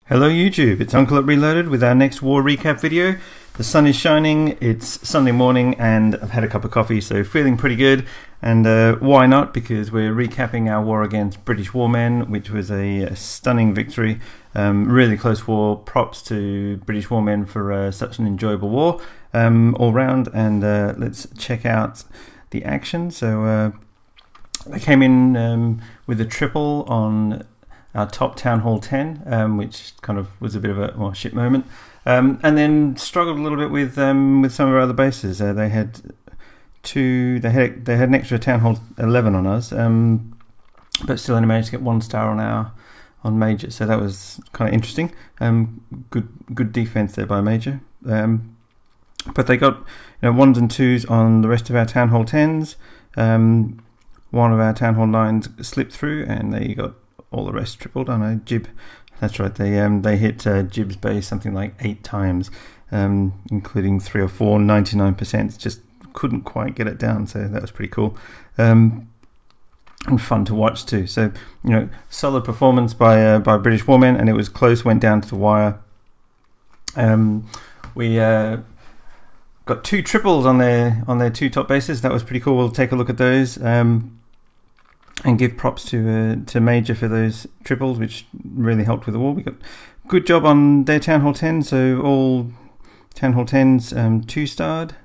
Hello YouTube, it's Uncle at Reloaded with our next war recap video. The sun is shining, it's Sunday morning and I've had a cup of coffee, so feeling pretty good. And why not? Because we're recapping our war against British warmen, which was a stunning victory. Really close war. Props to British warmen for such an enjoyable war all round. And let's check out the action. So they came in with a triple on our top Town Hall 10, which kind of was a bit of a shit moment, and then struggled a little bit with some of our other bases. They had an extra Town Hall 11 on us, but still only managed to get 1 star on Major. So that was kind of interesting. Good defense there by Major. But they got 1s and 2s on the rest of our Town Hall 10s. One of our Town Hall 9s slipped through, and they got all the rest tripled. I know Jib. That's right. They hit Jib's base something like 8 times, including 3 or 4 99%. Just couldn't quite get it down. So that was pretty cool, and fun to watch too. So solid performance by British warmen, and it was close. Went down to the wire. We got 2 triples on their 2 top bases. That was pretty cool. We'll take a look at those. And give props to Major for those triples, which really helped with the war. We got good job on their Town Hall 10, so all Town Hall 10s 2-starred,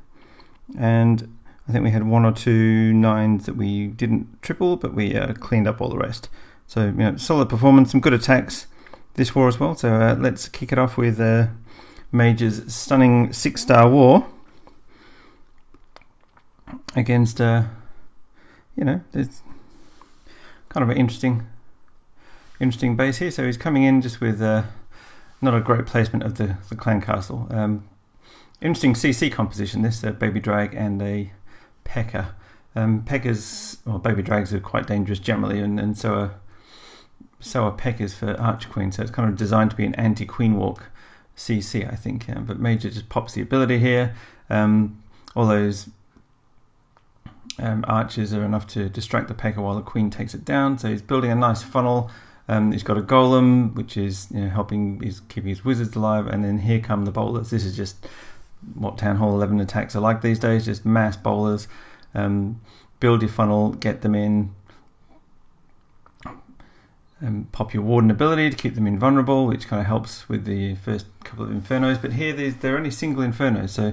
and I think we had 1 or 2 9s that we didn't triple, but we cleaned up all the rest. So solid performance, some good attacks this war as well. So let's kick it off with Major's stunning 6-star war against there's kind of an interesting base here. So he's coming in just with not a great placement of the clan castle. Interesting CC composition, this Baby Drag and a P.E.K.K.A. Baby Drags are quite dangerous generally, and so are P.E.K.K.A.s for Archer Queen. So it's kind of designed to be an anti-Queen Walk CC, I think. But Major just pops the ability here. All those archers are enough to distract the P.E.K.K.A. while the Queen takes it down. So he's building a nice funnel. He's got a golem, which is he's keeping his wizards alive, and then here come the bowlers. This is just what Town Hall 11 attacks are like these days, just mass bowlers. Build your funnel, get them in, pop your warden ability to keep them invulnerable, which kind of helps with the first couple of infernos. But here they're only single infernos, so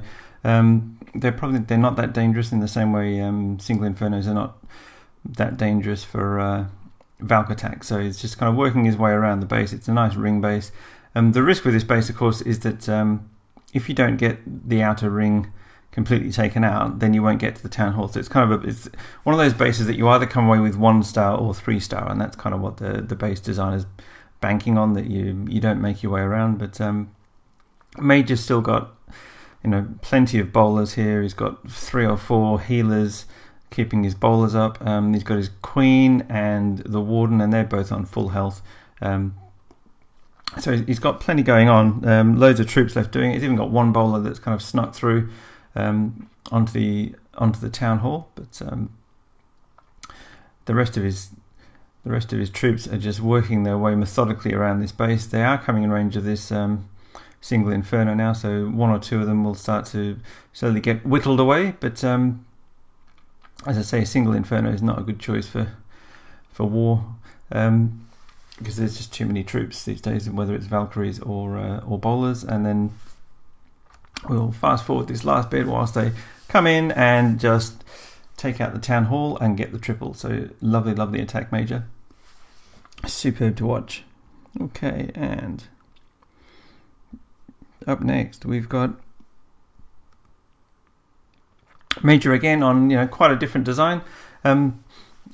they're not that dangerous in the same way single infernos are not that dangerous for Valk attack. So it's just kind of working his way around the base. It's a nice ring base. The risk with this base, of course, is that if you don't get the outer ring completely taken out, then you won't get to the Town Hall. So it's kind of it's one of those bases that you either come away with 1 star or 3 star, and that's kind of what the base design is banking on, that you don't make your way around. But Major's still got plenty of bowlers here. He's got 3 or 4 healers keeping his bowlers up. He's got his Queen and the Warden, and they're both on full health. So he's got plenty going on. Loads of troops left doing it. He's even got 1 bowler that's kind of snuck through onto the Town Hall. But the rest of his troops are just working their way methodically around this base. They are coming in range of this single inferno now, so 1 or 2 of them will start to slowly get whittled away. But as I say, single inferno is not a good choice for war, because there's just too many troops these days, whether it's Valkyries or bowlers. And then we'll fast forward this last bit whilst they come in and just take out the Town Hall and get the triple. So lovely attack, Major. Superb to watch. Okay, and up next we've got Major again on quite a different design. A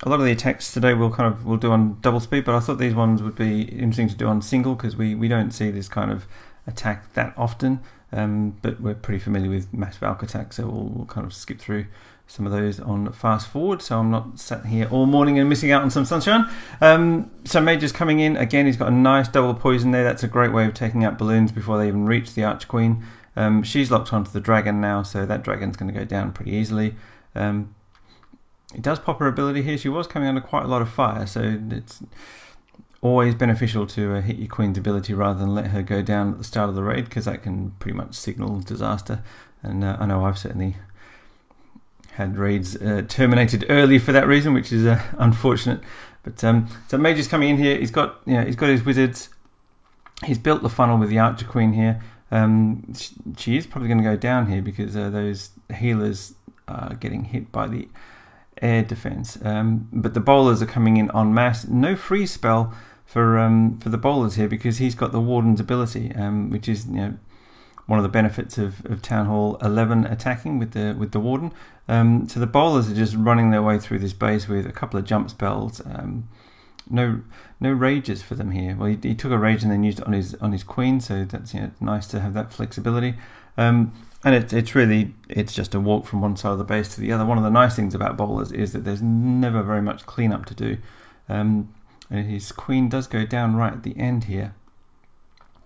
lot of the attacks today we'll do on double speed, but I thought these ones would be interesting to do on single, because we don't see this kind of attack that often. But we're pretty familiar with mass Valk attack, so we'll kind of skip through some of those on fast forward, so I'm not sat here all morning and missing out on some sunshine. So Major's coming in again. He's got a nice double poison there. That's a great way of taking out balloons before they even reach the Archer Queen. She's locked onto the dragon now, so that dragon's going to go down pretty easily. It does pop her ability here. She was coming under quite a lot of fire, so it's always beneficial to hit your queen's ability rather than let her go down at the start of the raid, because that can pretty much signal disaster. And I know I've certainly had raids terminated early for that reason, which is unfortunate. But so Mage's coming in here. He's got his wizards. He's built the funnel with the Archer Queen here. She is probably going to go down here because those healers are getting hit by the air defense. But the bowlers are coming in en masse. No freeze spell for the bowlers here because he's got the Warden's ability, which is one of the benefits of Town Hall 11 attacking with the Warden. So the bowlers are just running their way through this base with a couple of jump spells. No rages for them here. Well, he took a rage and then used it on his queen, so that's nice to have that flexibility. And it's just a walk from one side of the base to the other. One of the nice things about bowlers is that there's never very much cleanup to do. And his queen does go down right at the end here.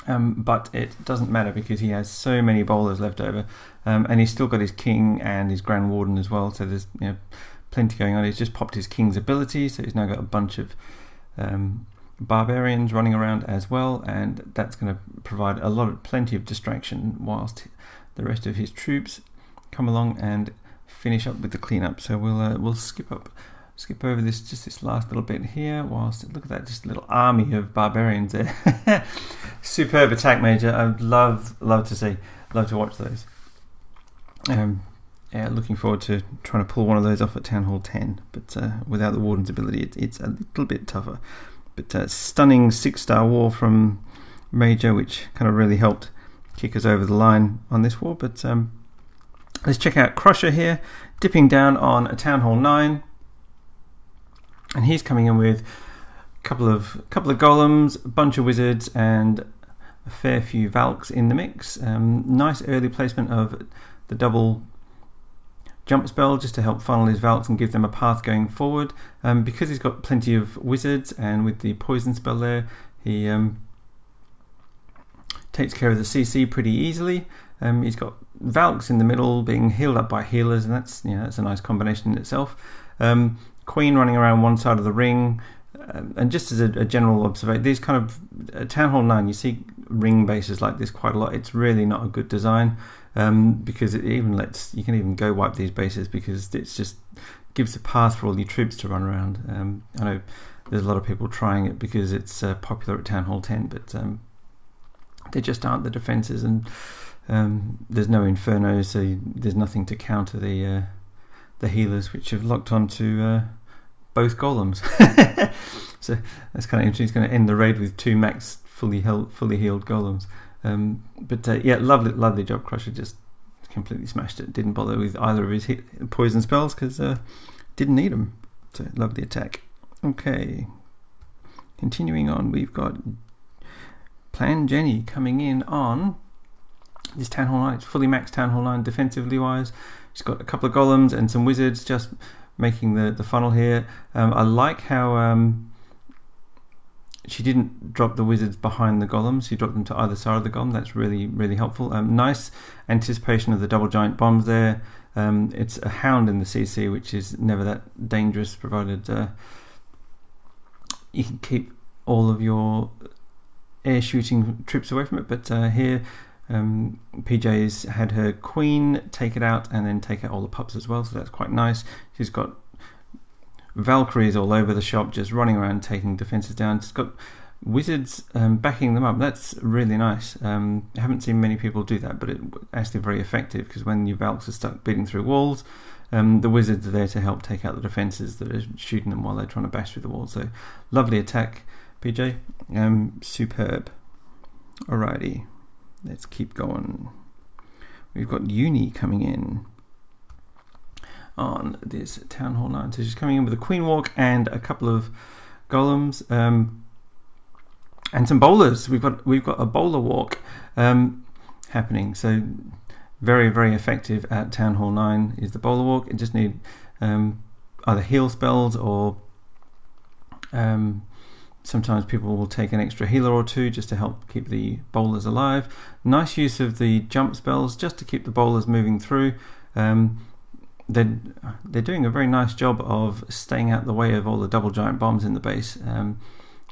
But it doesn't matter because he has so many bowlers left over, and he's still got his king and his Grand Warden as well. So there's plenty going on. He's just popped his king's ability, so he's now got a bunch of barbarians running around as well, and that's going to provide plenty of distraction whilst the rest of his troops come along and finish up with the cleanup. So we'll skip over this last little bit here. Whilst look at that, just a little army of barbarians there. Superb attack, Major. I'd love to watch those. Looking forward to trying to pull one of those off at Town Hall 10, but without the Warden's ability it's a little bit tougher. But stunning 6-star war from Major, which kind of really helped kick us over the line on this war. But let's check out Crusher here, dipping down on a Town Hall 9, and he's coming in with a couple of golems, a bunch of wizards, and a fair few Valks in the mix. Nice early placement of the double jump spell just to help funnel his Valks and give them a path going forward. Because he's got plenty of wizards, and with the poison spell there, he takes care of the CC pretty easily. He's got Valks in the middle being healed up by healers, and that's a nice combination in itself. Queen running around one side of the ring, and just as a general observation, these kind of Town Hall 9, you see ring bases like this quite a lot. It's really not a good design, because it even you can even go wipe these bases because it just gives a path for all your troops to run around. I know there's a lot of people trying it because it's popular at Town Hall 10, but there just aren't the defences, and there's no Inferno, so there's nothing to counter the healers, which have locked onto both golems. So that's kind of interesting. He's going to end the raid with 2 max fully healed golems. Lovely job, Crusher. Just completely smashed it. Didn't bother with either of his poison spells because didn't need them. So lovely attack. Okay, continuing on, we've got Plan Jenny coming in on this Town Hall 9. It's fully maxed Town Hall 9 defensively wise. She's got a couple of golems and some wizards just making the funnel here. I like how she didn't drop the wizards behind the golems. She dropped them to either side of the golem. That's really, really helpful. Nice anticipation of the double giant bombs there. It's a hound in the CC, which is never that dangerous, provided you can keep all of your air shooting troops away from it. But here PJ's had her queen take it out and then take out all the pups as well, so that's quite nice. She's got Valkyries all over the shop just running around taking defenses down. She's got wizards backing them up. That's really nice. I haven't seen many people do that, but it's actually very effective because when your Valks are stuck beating through walls, the wizards are there to help take out the defenses that are shooting them while they're trying to bash through the walls. So lovely attack, PJ. Superb. Alrighty, let's keep going. We've got Uni coming in on this Town Hall 9. So she's coming in with a Queen Walk and a couple of golems, and some bowlers. We've got a bowler walk happening. So very, very effective at Town Hall 9 is the bowler walk. You just need either heal spells or sometimes people will take an extra healer or two just to help keep the bowlers alive. Nice use of the jump spells just to keep the bowlers moving through. They're doing a very nice job of staying out the way of all the double giant bombs in the base.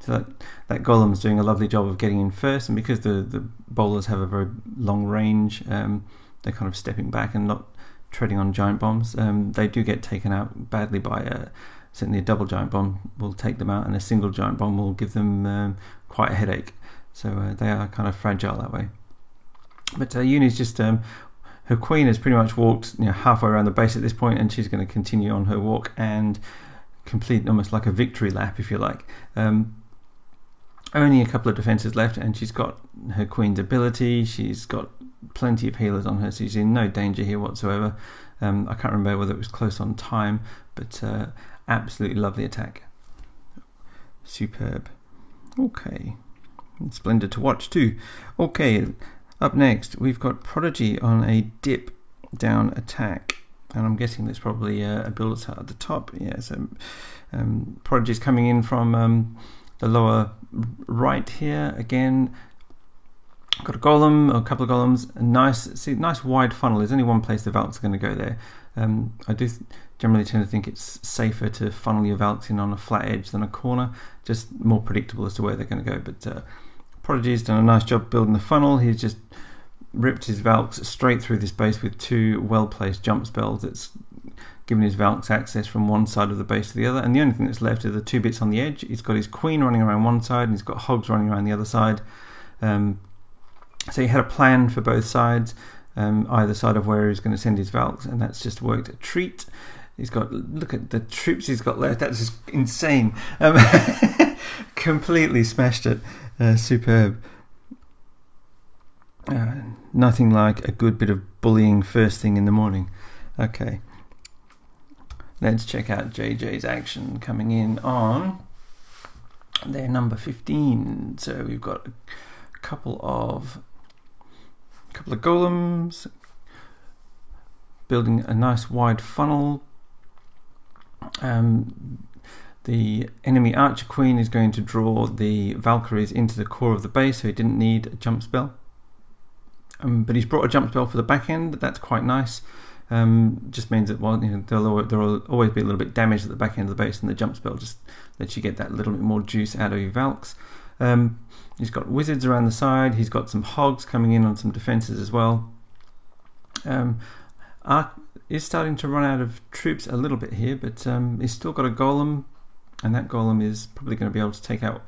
So that Golem's doing a lovely job of getting in first, and because the bowlers have a very long range, they're kind of stepping back and not treading on giant bombs. They do get taken out badly by certainly a double giant bomb will take them out, and a single giant bomb will give them quite a headache. So they are kind of fragile that way. But Uni's just her queen has pretty much walked halfway around the base at this point, and she's going to continue on her walk and complete almost like a victory lap, if you like. Only a couple of defences left, and she's got her queen's ability. She's got plenty of healers on her, so she's in no danger here whatsoever. I can't remember whether it was close on time, but absolutely lovely attack. Superb. Okay. And splendid to watch too. Okay, up next we've got Prodigy on a dip down attack. And I'm guessing there's probably a builder's hut at the top. Yeah, so Prodigy's coming in from the lower right here. Again, got a golem, or a couple of golems. A nice wide funnel. There's only one place the Valks are going to go there. I do generally tend to think it's safer to funnel your Valks in on a flat edge than a corner. Just more predictable as to where they're going to go. But Prodigy's done a nice job building the funnel. He's just ripped his Valks straight through this base with two well-placed jump spells. That's given his Valks access from one side of the base to the other, and the only thing that's left are the two bits on the edge. He's got his queen running around one side, and he's got hogs running around the other side. So he had a plan for both sides, either side of where he's going to send his Valks, and that's just worked a treat. He's got, look at the troops he's got left. That's just insane. Completely smashed it. Superb. Nothing like a good bit of bullying first thing in the morning. Okay, let's check out JJ's action coming in on their number 15. So we've got a couple of golems building a nice wide funnel. The enemy archer queen is going to draw the Valkyries into the core of the base, so he didn't need a jump spell. But he's brought a jump spell for the back end. That's quite nice. Just means that there'll always be a little bit damaged at the back end of the base, and the jump spell just lets you get that little bit more juice out of your Valks. He's got wizards around the side. He's got some hogs coming in on some defences as well. Ark is starting to run out of troops a little bit here, but he's still got a golem, and that golem is probably going to be able to take out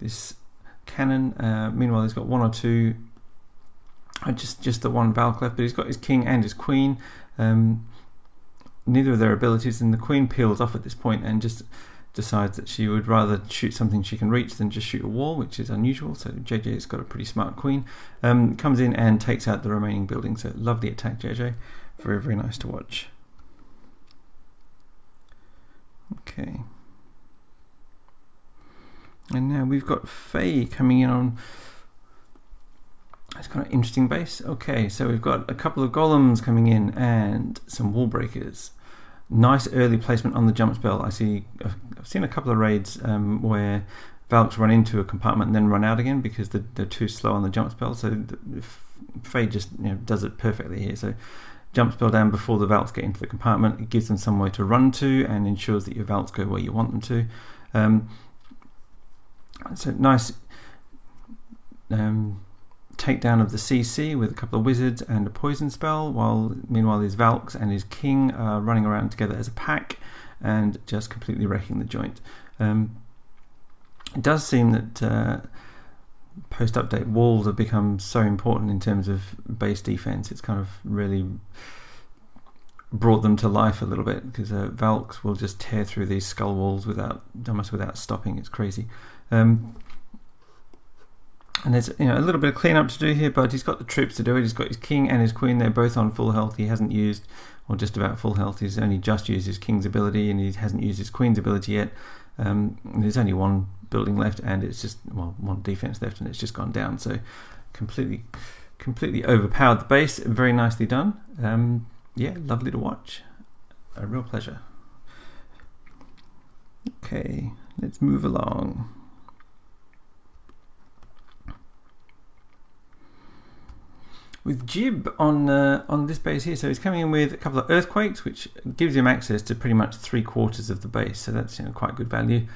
this cannon. Meanwhile, he's got one or two. Just the one Valk left, but he's got his king and his queen. Neither of their abilities, and the queen peels off at this point and just decides that she would rather shoot something she can reach than just shoot a wall, which is unusual. So JJ's got a pretty smart queen. Comes in and takes out the remaining building. So lovely attack, JJ. Very, very nice to watch. Okay. And now we've got Faye coming in on. It's kind of interesting base. Okay, so we've got a couple of golems coming in and some wall breakers. Nice early placement on the jump spell. I've seen a couple of raids where Valks run into a compartment and then run out again because they're too slow on the jump spell. So Faye just does it perfectly here. So jump spell down before the Valks get into the compartment. It gives them somewhere to run to and ensures that your Valks go where you want them to. So nice. Takedown of the CC with a couple of wizards and a poison spell, meanwhile his Valks and his king are running around together as a pack and just completely wrecking the joint. It does seem that post-update walls have become so important in terms of base defense. It's kind of really brought them to life a little bit, because Valks will just tear through these skull walls almost without stopping. It's crazy. And there's a little bit of cleanup to do here, but he's got the troops to do it. He's got his king and his queen. They're both on full health. He hasn't used, or just about full health. He's only just used his king's ability, and he hasn't used his queen's ability yet. There's only one building left, and it's just one defense left, and it's just gone down. So completely overpowered the base. Very nicely done. Yeah, lovely to watch. A real pleasure. Okay, let's move along. With Jib on this base here, so he's coming in with a couple of earthquakes, which gives him access to pretty much 3/4 of the base, so that's quite good value.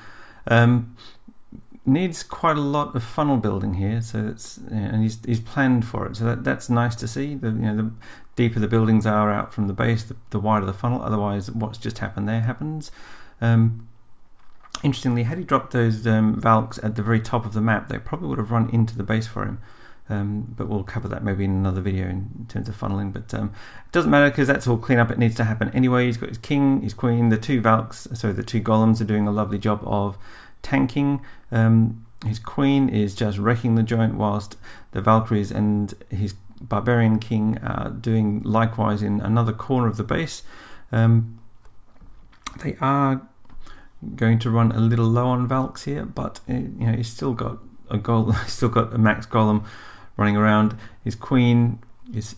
needs quite a lot of funnel building here, so that's, and he's planned for it, so that's nice to see. The deeper the buildings are out from the base, the wider the funnel. Otherwise, what's just happened there happens. Interestingly, had he dropped those Valks at the very top of the map, they probably would have run into the base for him. But we'll cover that maybe in another video in terms of funneling. But it doesn't matter, because that's all cleanup. It needs to happen anyway. He's got his king, his queen, the two Valks, so the two golems are doing a lovely job of tanking. His queen is just wrecking the joint, whilst the Valkyries and his barbarian king are doing likewise in another corner of the base. They are going to run a little low on Valks here, but he's still got a max golem running around. His queen is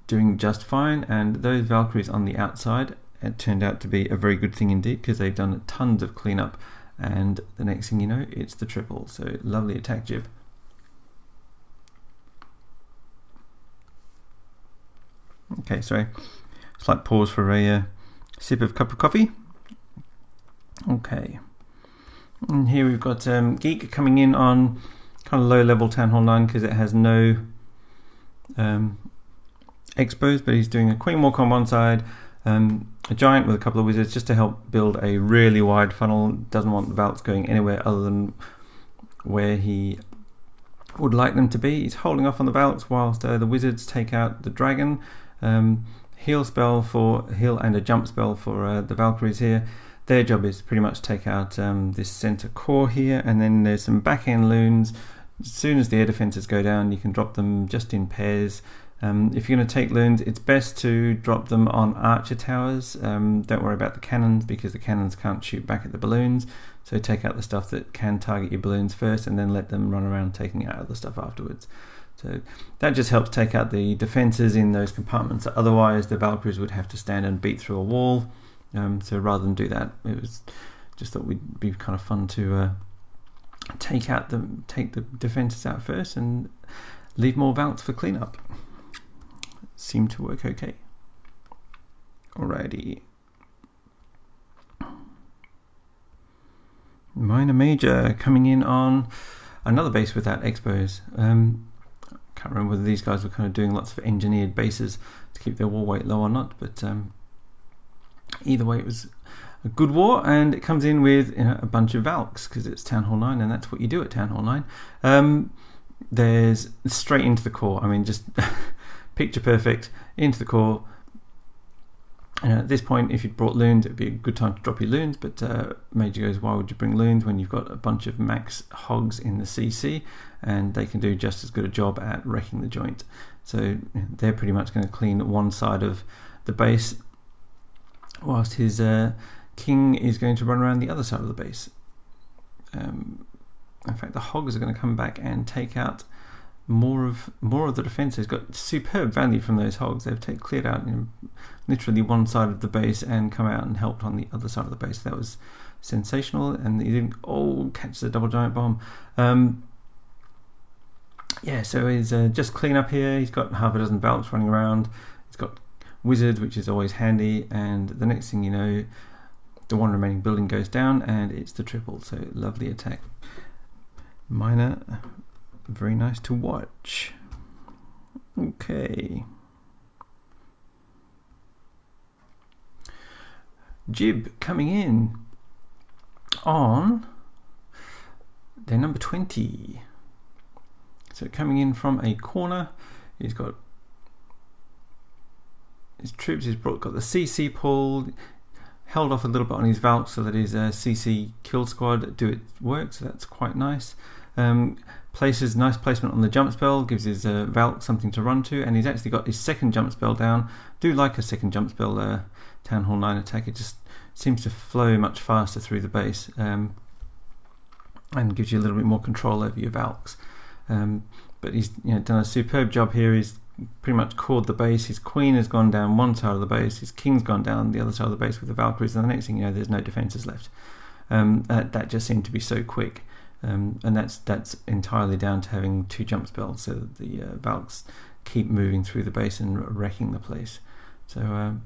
doing just fine, and those Valkyries on the outside, it turned out to be a very good thing indeed, because they've done tons of cleanup, and the next thing you know, it's the triple. So lovely attack, Jib. Okay, sorry, slight pause for a sip of cup of coffee. Okay, and here we've got Geek coming in on kind of low level Town Hall 9, because it has no expos, but he's doing a Queen Walk on one side, a Giant with a couple of Wizards, just to help build a really wide funnel. Doesn't want the Valks going anywhere other than where he would like them to be. He's holding off on the Valks whilst the Wizards take out the Dragon. Heal and a jump spell for the Valkyries here. Their job is pretty much take out this center core here, and then there's some back end loons. As soon as the air defenses go down, you can drop them just in pairs. If you're going to take loons, it's best to drop them on archer towers. Don't worry about the cannons, because the cannons can't shoot back at the balloons. So take out the stuff that can target your balloons first, and then let them run around taking out other stuff afterwards. So that just helps take out the defenses in those compartments. Otherwise, the Valkyries would have to stand and beat through a wall. So rather than do that, it was just thought it'd be kind of fun to take the defenses out first and leave more Valks for cleanup. Seemed to work okay. Alrighty. Minor Major coming in on another base without expos. Can't remember whether these guys were kind of doing lots of engineered bases to keep their war weight low or not, but either way, it was a good war, and it comes in with a bunch of Valks, because it's Town Hall 9, and that's what you do at Town Hall 9. There's straight into the core. I mean, just picture perfect into the core. At this point, if you'd brought loons, it'd be a good time to drop your loons, but Major goes, why would you bring loons when you've got a bunch of max hogs in the CC, and they can do just as good a job at wrecking the joint. So they're pretty much going to clean one side of the base, whilst his king is going to run around the other side of the base. In fact, the hogs are going to come back and take out more of the defense. Has got superb value from those hogs. They've cleared out literally one side of the base and come out and helped on the other side of the base. That was sensational, and he didn't catch the double giant bomb. Yeah, so he's just clean up here. He's got half a dozen Valks running around. He's got Wizards, which is always handy, and the next thing you know, the one remaining building goes down, and it's the triple. So lovely attack. Minor, very nice to watch. Okay. Jib coming in on their number 20. So coming in from a corner, he's got his troops. He's got the CC pulled, held off a little bit on his Valk so that his CC kill squad do its work. So that's quite nice. Places nice placement on the jump spell, gives his Valk something to run to, and he's actually got his second jump spell down. Do like a second jump spell Town Hall 9 attack. It just seems to flow much faster through the base, and gives you a little bit more control over your Valks. But he's done a superb job here. He's pretty much cored the base. His queen has gone down one side of the base. His king's gone down the other side of the base with the Valkyries, and the next thing you know, there's no defenses left. That just seemed to be so quick. And that's entirely down to having two jump spells, so that the Valks keep moving through the base and wrecking the place. So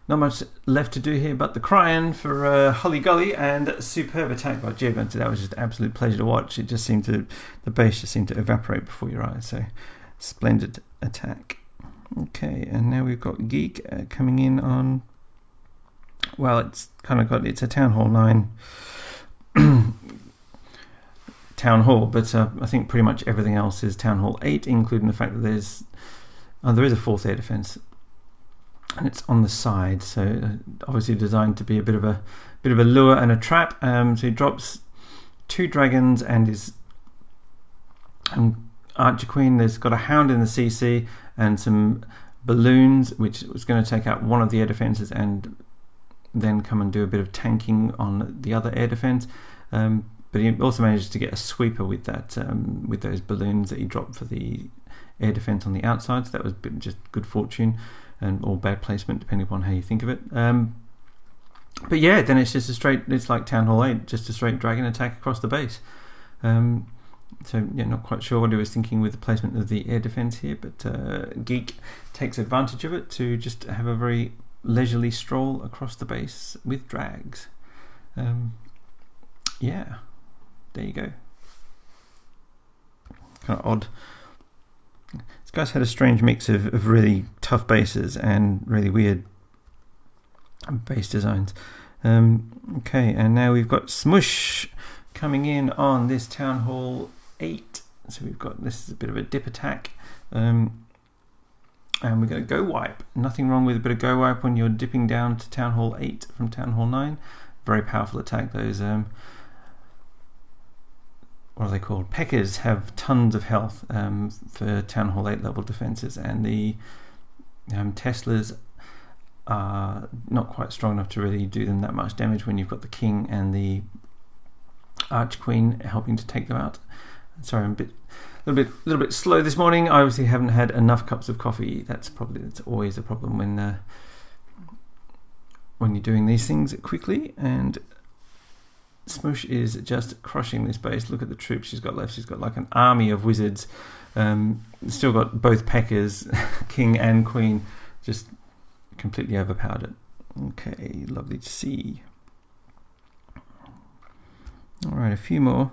not much left to do here but the Cryan for Holly Golly, and superb attack by Jib. That was just an absolute pleasure to watch. It just seemed to, the base just seemed to evaporate before your eyes. So splendid attack. Okay, and now we've got Geek coming in on, well, it's kind of got, it's a Town Hall 9 Town Hall, but I think pretty much everything else is Town Hall 8, including the fact that there is a 4th air defense, and it's on the side, so obviously designed to be a bit of a lure and a trap. So he drops 2 dragons and his Archer Queen. There's got a Hound in the CC and some balloons, which was going to take out one of the air defenses and then come and do a bit of tanking on the other air defense. But he also managed to get a sweeper with that, with those balloons that he dropped for the air defense on the outside. So that was just good fortune, and or bad placement depending upon how you think of it. But yeah, then it's just it's like Town Hall 8, just a straight dragon attack across the base. So yeah, not quite sure what he was thinking with the placement of the air defense here, but Geek takes advantage of it to just have a very leisurely stroll across the base with drags. Yeah, there you go. Kind of odd. This guy's had a strange mix of really tough bases and really weird base designs. Okay, and now we've got Smush coming in on this Town Hall 8. So we've got, this is a bit of a dip attack. And we're going to go wipe. Nothing wrong with a bit of go wipe when you're dipping down to Town Hall 8 from Town Hall 9. Very powerful attack. Those what are they called? Peckers have tons of health for Town Hall 8 level defenses, and the Teslas are not quite strong enough to really do them that much damage when you've got the King and the Arch Queen helping to take them out. Sorry, I'm a little bit slow this morning. I obviously haven't had enough cups of coffee. That's always a problem when you're doing these things quickly. And Smush is just crushing this base. Look at the troops she's got left. She's got like an army of wizards. Still got both Peckers, King and Queen, just completely overpowered it. Okay, lovely to see. Alright, a few more.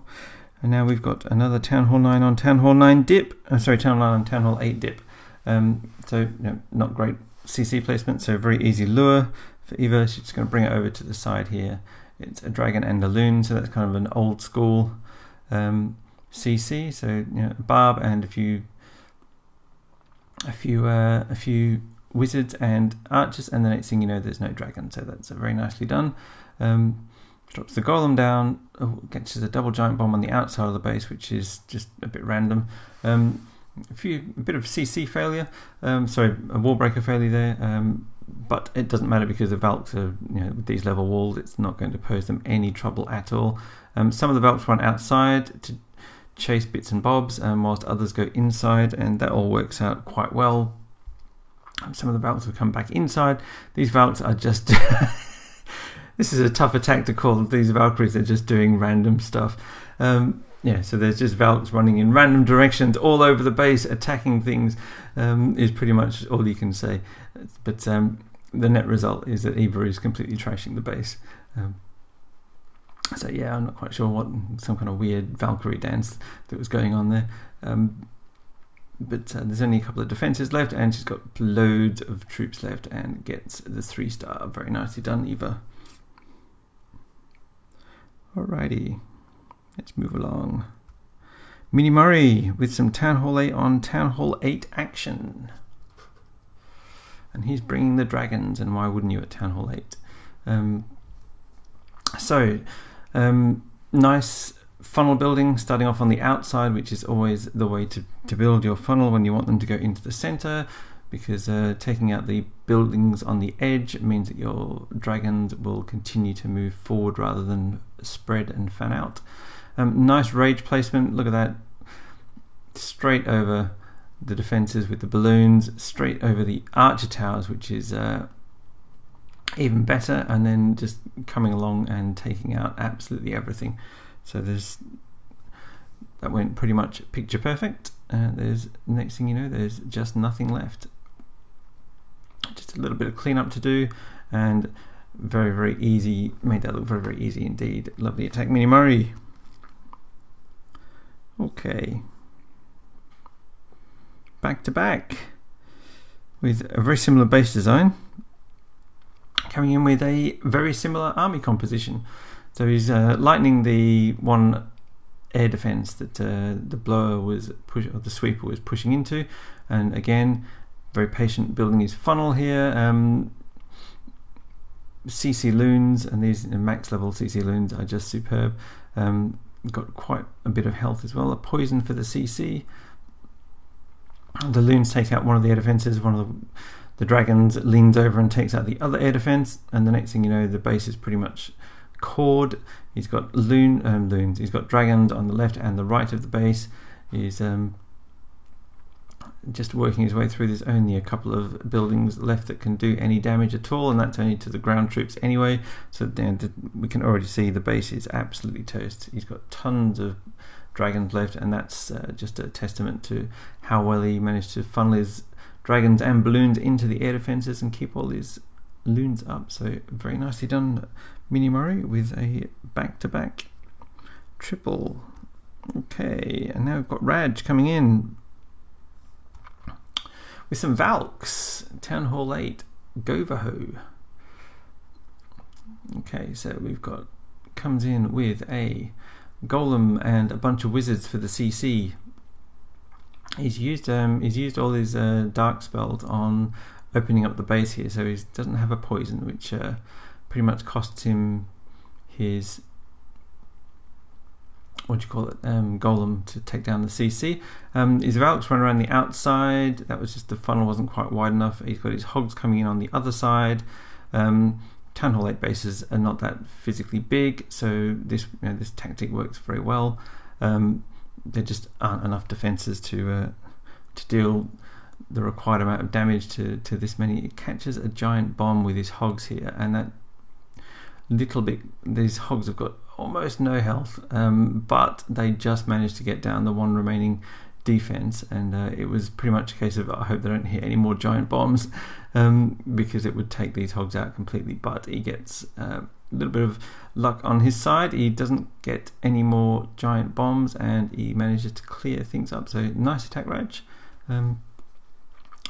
And now we've got another Town Hall 9 on Town Hall 9 dip. Town Hall 9 on Town Hall 8 dip. So, not great CC placement, so very easy lure for Eva. She's just going to bring it over to the side here. It's a dragon and a loon, so that's kind of an old school CC. So, barb and a few wizards and archers, and the next thing you know, there's no dragon. So that's very nicely done. Drops the golem down, catches a double giant bomb on the outside of the base, which is just a bit random. A bit of CC failure, a wall breaker failure there, but it doesn't matter because the Valks are, with these level walls, it's not going to pose them any trouble at all. Some of the Valks run outside to chase bits and bobs, whilst others go inside, and that all works out quite well. Some of the Valks will come back inside. These Valks are just this is a tough attack to call. These Valkyries are just doing random stuff. So there's just Valks running in random directions all over the base, attacking things, is pretty much all you can say. But the net result is that Eva is completely trashing the base. So yeah, I'm not quite sure what, some kind of weird Valkyrie dance that was going on there. But there's only a couple of defenses left, and she's got loads of troops left and gets the 3-star. Very nicely done, Eva. Alrighty, let's move along. Mini Murray with some Town Hall 8 on Town Hall 8 action. And he's bringing the dragons, and why wouldn't you at Town Hall 8? Nice funnel building, starting off on the outside, which is always the way to build your funnel when you want them to go into the center, because taking out the buildings on the edge means that your dragons will continue to move forward rather than spread and fan out. Nice rage placement, look at that, straight over the defenses with the balloons, straight over the archer towers, which is even better, and then just coming along and taking out absolutely everything. So that went pretty much picture perfect. There's, next thing you know, there's just nothing left. Just a little bit of cleanup to do, and very, very easy. Made that look very, very easy indeed. Lovely attack, Mini Murray. Okay. Back to back with a very similar base design, coming in with a very similar army composition. So he's lightening the one air defense that the blower was or the sweeper was pushing into, and again, very patient building his funnel here. CC loons, and these max level CC loons are just superb. Got quite a bit of health as well. A poison for the CC. The loons take out one of the air defenses. One of the dragons leans over and takes out the other air defense, and the next thing you know, the base is pretty much cored. He's got loons. He's got dragons on the left and the right of the base. He's just working his way through. There's only a couple of buildings left that can do any damage at all, and that's only to the ground troops anyway. So we can already see the base is absolutely toast. He's got tons of dragons left, and that's just a testament to how well he managed to funnel his dragons and balloons into the air defenses and keep all his loons up. So very nicely done, Mini Murray, with a back-to-back triple. Okay, and now we've got Raj coming in with some Valks. Town Hall 8 Govaho. Okay, so we've got, comes in with a golem and a bunch of wizards for the CC. He's used all his dark spells on opening up the base here, so he doesn't have a poison, which pretty much costs him his golem to take down the CC. His Valks run around the outside. That was just the funnel wasn't quite wide enough. He's got his hogs coming in on the other side. Town Hall 8 bases are not that physically big, so this tactic works very well. There just aren't enough defenses to deal the required amount of damage to this many. It catches a giant bomb with his hogs here, and that little bit, these hogs have got almost no health, but they just managed to get down the one remaining defense, and it was pretty much a case of, I hope they don't hit any more giant bombs, because it would take these hogs out completely. But he gets a little bit of luck on his side. He doesn't get any more giant bombs, and he manages to clear things up. So nice attack, Raj.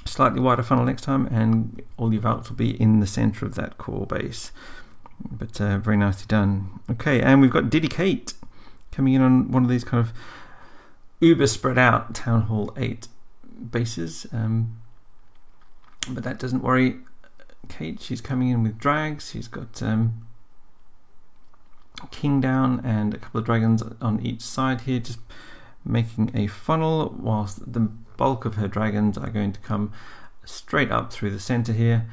Slightly wider funnel next time, and all your Valks will be in the center of that core base. But very nicely done. Okay, and we've got Diddy Kate coming in on one of these kind of uber spread out Town Hall 8 bases. But that doesn't worry Kate. She's coming in with drags. She's got King down and a couple of dragons on each side here, just making a funnel, whilst the bulk of her dragons are going to come straight up through the center here.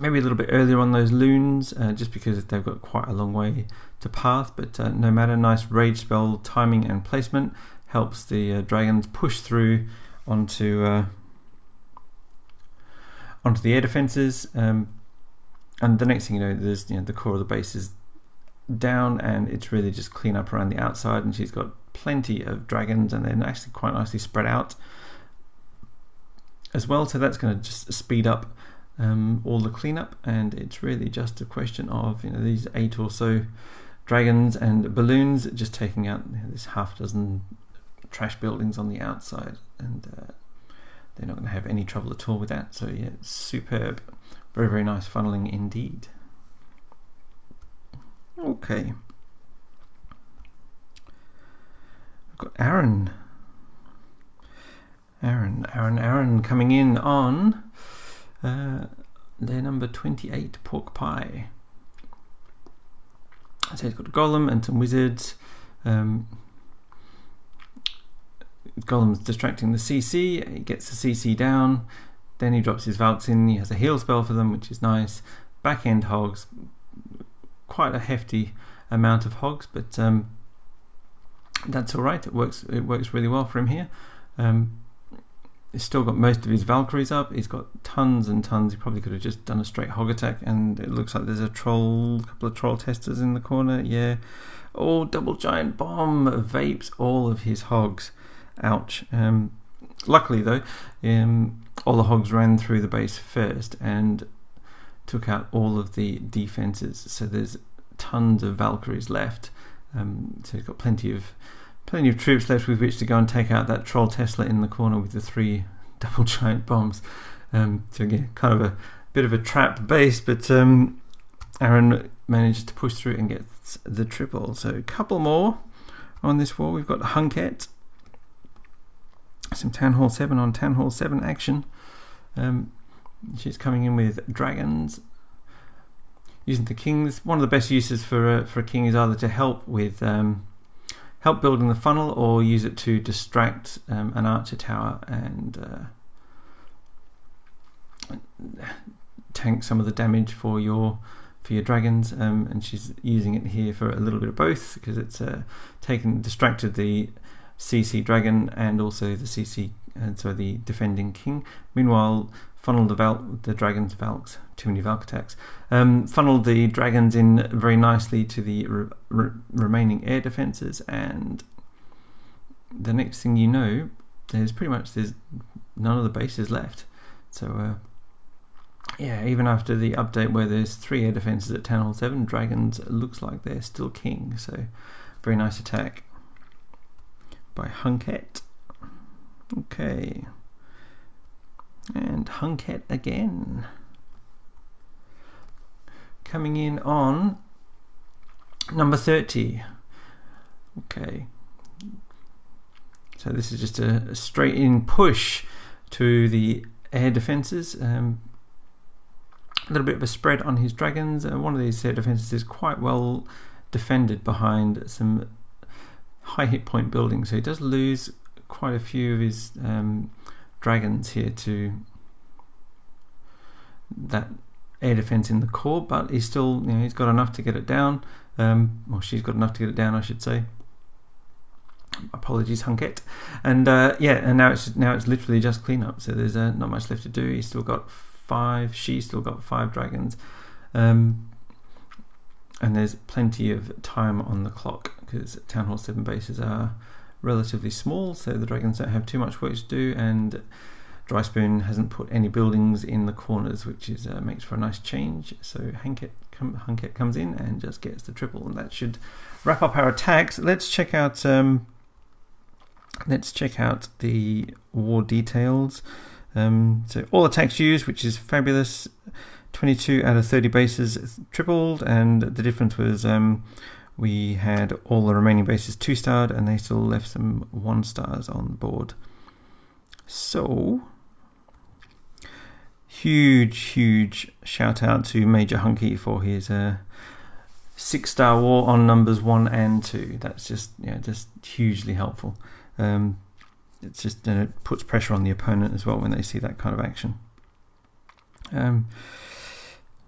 Maybe a little bit earlier on those loons, just because they've got quite a long way to path, but no matter. Nice rage spell timing and placement helps the dragons push through onto the air defenses, and the next thing you know, there's the core of the base is down, and it's really just clean up around the outside, and she's got plenty of dragons, and they're actually quite nicely spread out as well, so that's going to just speed up all the cleanup, and it's really just a question of these 8 or so dragons and balloons just taking out this half dozen trash buildings on the outside, and they're not going to have any trouble at all with that. So yeah, it's superb. Very, very nice funneling indeed. Okay, we've got Aaron coming in on their number 28 Pork Pie. So he's got a golem and some wizards. Golem's distracting the CC. He gets the CC down. Then he drops his Valks in. He has a heal spell for them, which is nice. Back end hogs. Quite a hefty amount of hogs, but that's all right. It works really well for him here. He's still got most of his Valkyries up. He's got tons and tons. He probably could have just done a straight hog attack, and it looks like there's a couple of troll testers in the corner. Yeah. Oh, double giant bomb vapes all of his hogs. Ouch. Luckily though, all the hogs ran through the base first and took out all of the defenses. So there's tons of Valkyries left. So he's got plenty of troops left with which to go and take out that Troll Tesla in the corner with the 3 double giant bombs. So again, kind of a bit of a trapped base, but Aaron manages to push through and gets the triple. So a couple more on this war. We've got Hunket. Some Town Hall 7 on Town Hall 7 action. She's coming in with dragons. Using the kings. One of the best uses for a king is either to help with help building the funnel, or use it to distract an archer tower and tank some of the damage for your dragons. And she's using it here for a little bit of both, because it's distracted the CC dragon and also the CC, so the defending king. Meanwhile, funneled the dragons, Valks, too many Valk attacks, funneled the dragons in very nicely to the remaining air defenses, and the next thing you know, there's none of the bases left. So yeah, even after the update where there's 3 air defenses at Town Hall 7, dragons looks like they're still king. So very nice attack by Hunket. Okay. And Hunket again. Coming in on number 30. Okay. So this is just a straight in push to the air defenses. A little bit of a spread on his dragons. One of these air defenses is quite well defended behind some high hit point buildings. So he does lose quite a few of his dragons here to that air defense in the core, but he's still, he's got enough to get it down. Or she's got enough to get it down, I should say. Apologies, Hunket. And and now it's literally just cleanup. So there's not much left to do. He's still got 5. She's still got 5 dragons, and there's plenty of time on the clock because Town Hall 7 bases are relatively small, so the dragons don't have too much work to do, and Dry Spoon hasn't put any buildings in the corners, which is makes for a nice change. So Hunket comes in and just gets the triple, and that should wrap up our attacks. Let's check out the war details. So all attacks used, which is fabulous. 22 out of 30 bases tripled, and the difference was we had all the remaining bases 2-starred, and they still left some 1-stars on the board. So huge shout out to Major Hunky for his 6-star war on numbers 1 and 2. That's just hugely helpful. It's just it puts pressure on the opponent as well when they see that kind of action.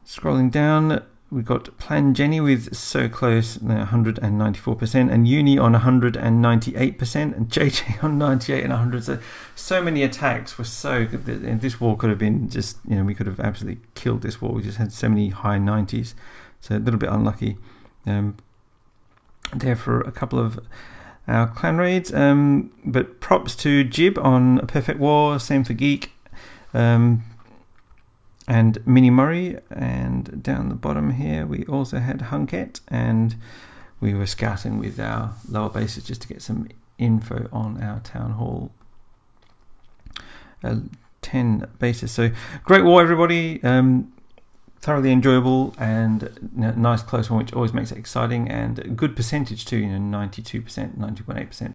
Scrolling down, we've got Plan Jenny with so close, 194%, and Uni on 198%, and JJ on 98 and 100. So many attacks were so good. And this war could have been just, we could have absolutely killed this war. We just had so many high 90s, so a little bit unlucky there for a couple of our clan raids. But props to Jib on a perfect war. Same for Geek. And Mini Murray, and down the bottom here we also had Hunket, and we were scouting with our lower bases just to get some info on our Town Hall 10 bases. So great war, everybody. Thoroughly enjoyable, and nice close one, which always makes it exciting, and good percentage too, 92%, 90.8%.